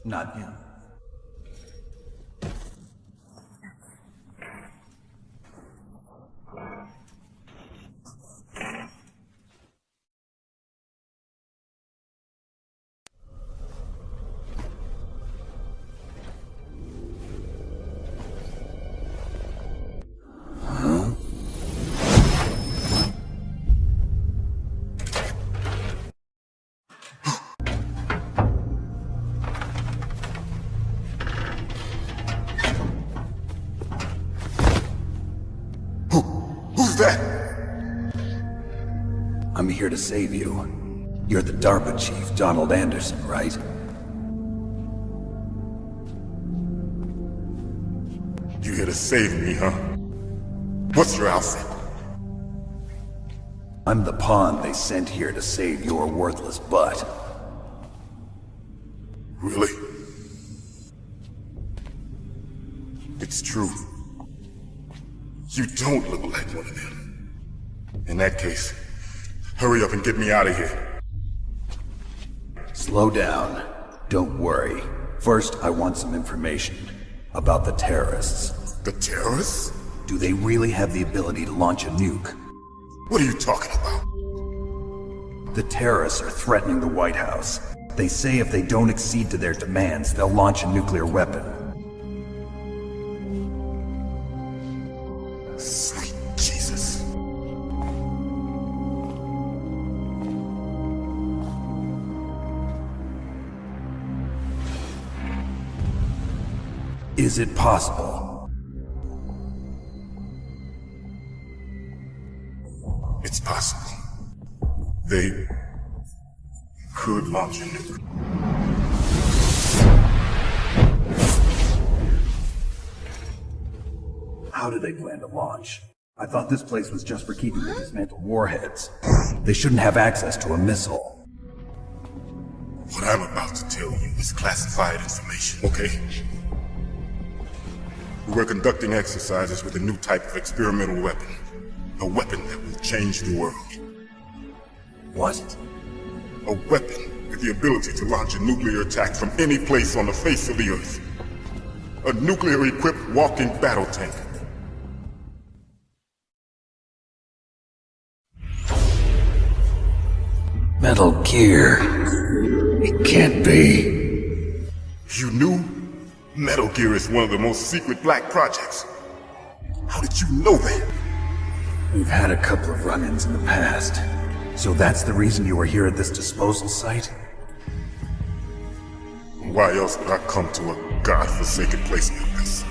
Not him. Who's that? I'm here to save you. You're the Darpa chief, Donald Anderson, right? You here to save me, huh? What's your outfit? I'm the pawn they sent here to save your worthless butt. Really? It's true. You don't look like one of them. In that case, hurry up and get me out of here. Slow down. Don't worry. First, I want some information about the terrorists. The terrorists? Do they really have the ability to launch a nuke? What are you talking about? The terrorists are threatening the White House. They say if they don't accede to their demands, they'll launch a nuclear weapon. Sweet Jesus. Is it possible? It's possible. They could launch a nuke. How do they plan to launch? I thought this place was just for keeping the dismantled warheads. They shouldn't have access to a missile. What I'm about to tell you is classified information, okay? We're conducting exercises with a new type of experimental weapon. A weapon that will change the world. What? A weapon with the ability to launch a nuclear attack from any place on the face of the Earth. A nuclear-equipped walking battle tank. Metal Gear. It can't be. You knew? Metal Gear is one of the most secret black projects. How did you know that? We've had a couple of run-ins in the past. So that's the reason you were here at this disposal site? Why else would I come to a godforsaken place like this?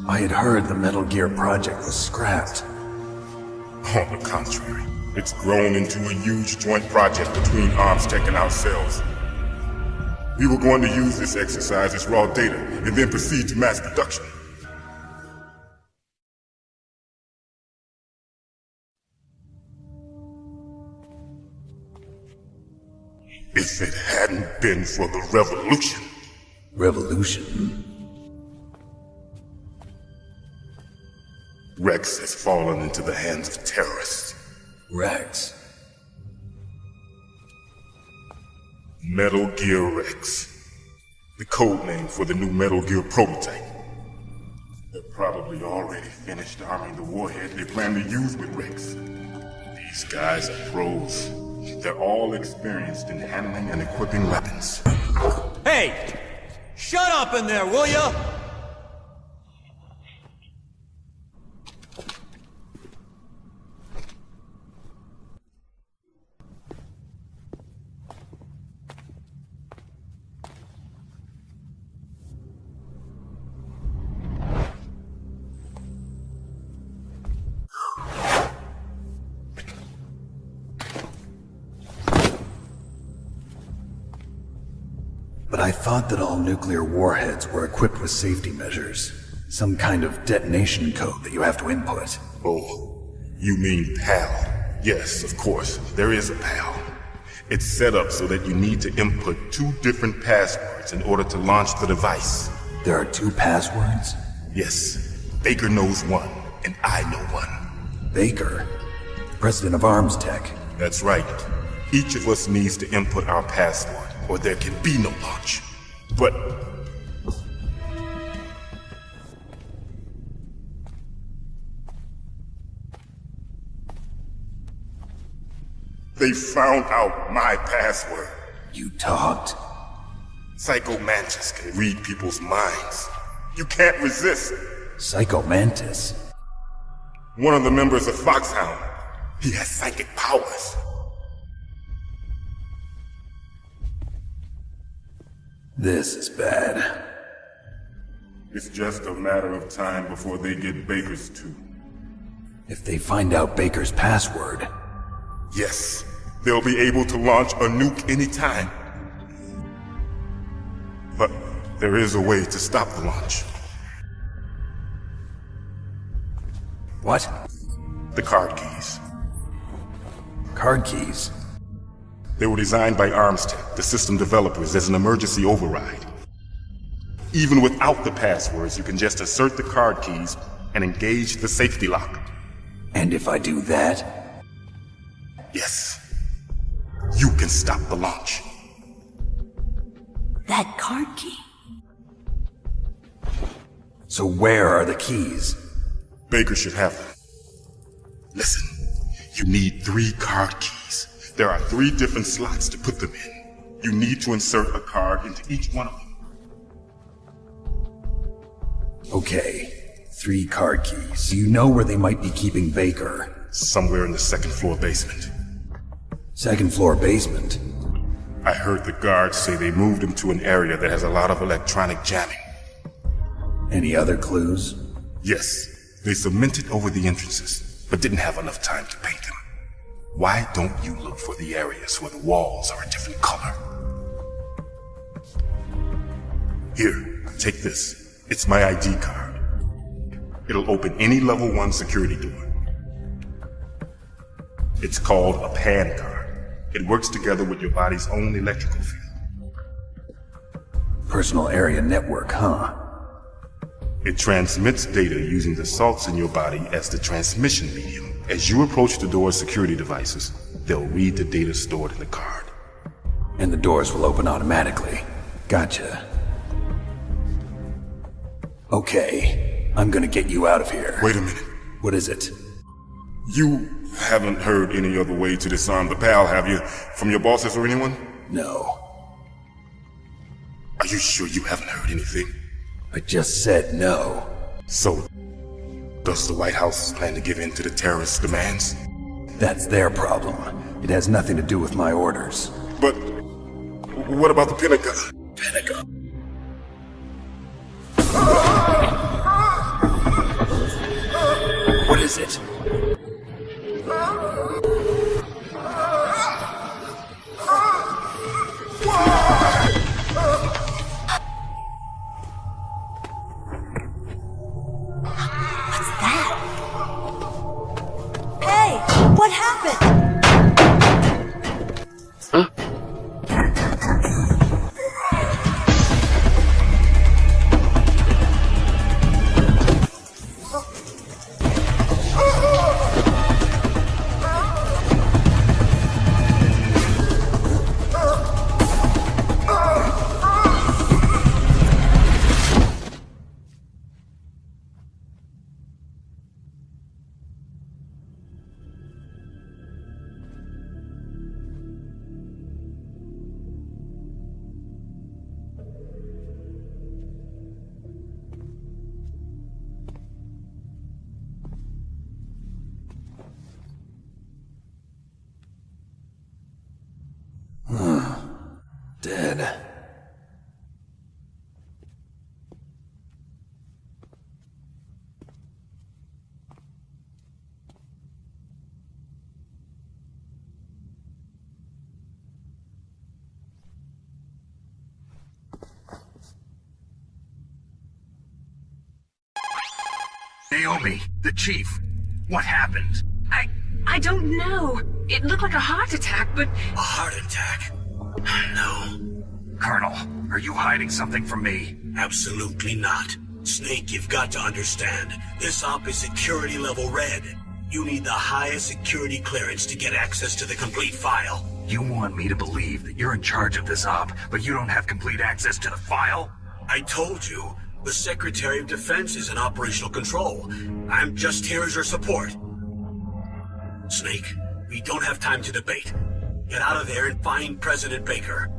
I had heard the Metal Gear project was scrapped. On the contrary, it's grown into a huge joint project between ArmsTech and ourselves. We were going to use this exercise as raw data and then proceed to mass production. If it hadn't been for the revolution. Revolution? Rex has fallen into the hands of terrorists. Rex? Metal Gear Rex. The code name for the new Metal Gear prototype. They're probably already finished arming the warhead they plan to use with Rex. These guys are pros. They're all experienced in handling and equipping weapons. Hey! Shut up in there, will ya? But I thought that all nuclear warheads were equipped with safety measures. Some kind of detonation code that you have to input. Oh, you mean PAL? Yes, of course, there is a PAL. It's set up so that you need to input 2 different passwords in order to launch the device. There are 2 passwords? Yes, Baker knows one, and I know one. Baker? President of ArmsTech. That's right. Each of us needs to input our password, or there can be no launch. But they found out my password. You talked? Psycho Mantis can read people's minds. You can't resist. Psycho Mantis? One of the members of Foxhound. He has psychic powers. This is bad. It's just a matter of time before they get Baker's too. If they find out Baker's password... Yes, they'll be able to launch a nuke anytime. But there is a way to stop the launch. What? The card keys. Card keys? They were designed by Armstead, the system developers, as an emergency override. Even without the passwords, you can just assert the card keys and engage the safety lock. And if I do that? Yes. You can stop the launch. That card key? So where are the keys? Baker should have them. Listen, you need 3 card keys. There are 3 different slots to put them in. You need to insert a card into each one of them. Okay, 3 card keys. Do you know where they might be keeping Baker? Somewhere in the 2nd floor basement. 2nd floor basement? I heard the guards say they moved him to an area that has a lot of electronic jamming. Any other clues? Yes, they cemented over the entrances, but didn't have enough time to paint them. Why don't you look for the areas where the walls are a different color? Here, take this. It's my ID card. It'll open any level 1 security door. It's called a PAN card. It works together with your body's own electrical field. Personal area network, huh? It transmits data using the salts in your body as the transmission medium. As you approach the door's security devices, they'll read the data stored in the card. And the doors will open automatically. Gotcha. Okay, I'm gonna get you out of here. Wait a minute. What is it? You haven't heard any other way to disarm the PAL, have you? From your bosses or anyone? No. Are you sure you haven't heard anything? I just said no. So, does the White House plan to give in to the terrorists' demands? That's their problem. It has nothing to do with my orders. But what about the Pentagon? Pentagon? What is it? What happened? Dead. Naomi, the chief. What happened? I don't know. It looked like a heart attack, but... A heart attack? No. Colonel, are you hiding something from me? Absolutely not. Snake, you've got to understand. This op is security level red. You need the highest security clearance to get access to the complete file. You want me to believe that you're in charge of this op, but you don't have complete access to the file? I told you, the Secretary of Defense is in operational control. I'm just here as your support. Snake, we don't have time to debate. Get out of there and find President Baker.